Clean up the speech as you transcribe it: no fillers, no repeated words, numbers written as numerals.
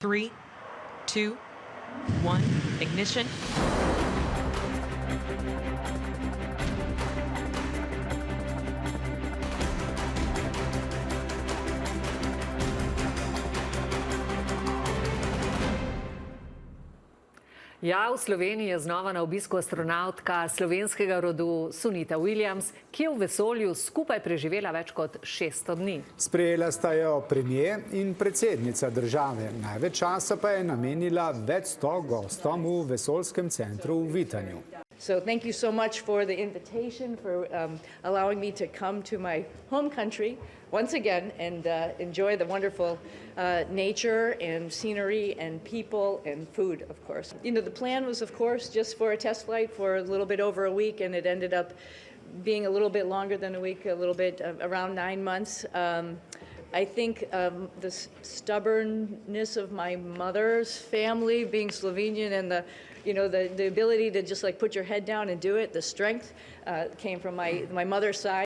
3, 2, 1, ignition. Ja, v Sloveniji je znova na obisku astronavtka slovenskega rodu Sunita Williams, ki je v vesolju skupaj preživela več kot 600 dni. Sprejela sta jo premier in predsednica države. Največ časa pa je namenila več 100 gostom v vesoljskem centru v Vitanju. So thank you so much for the invitation, for allowing me to come to my home country once again and enjoy the wonderful nature and scenery and people and food, of course. You know, the plan was, of course, just for a test flight for a little bit over a week, and it ended up being a little bit longer than a week, a little bit around 9 months. I think the stubbornness of my mother's family, being Slovenian, and the ability to just like put your head down and do it, the strength came from my mother's side.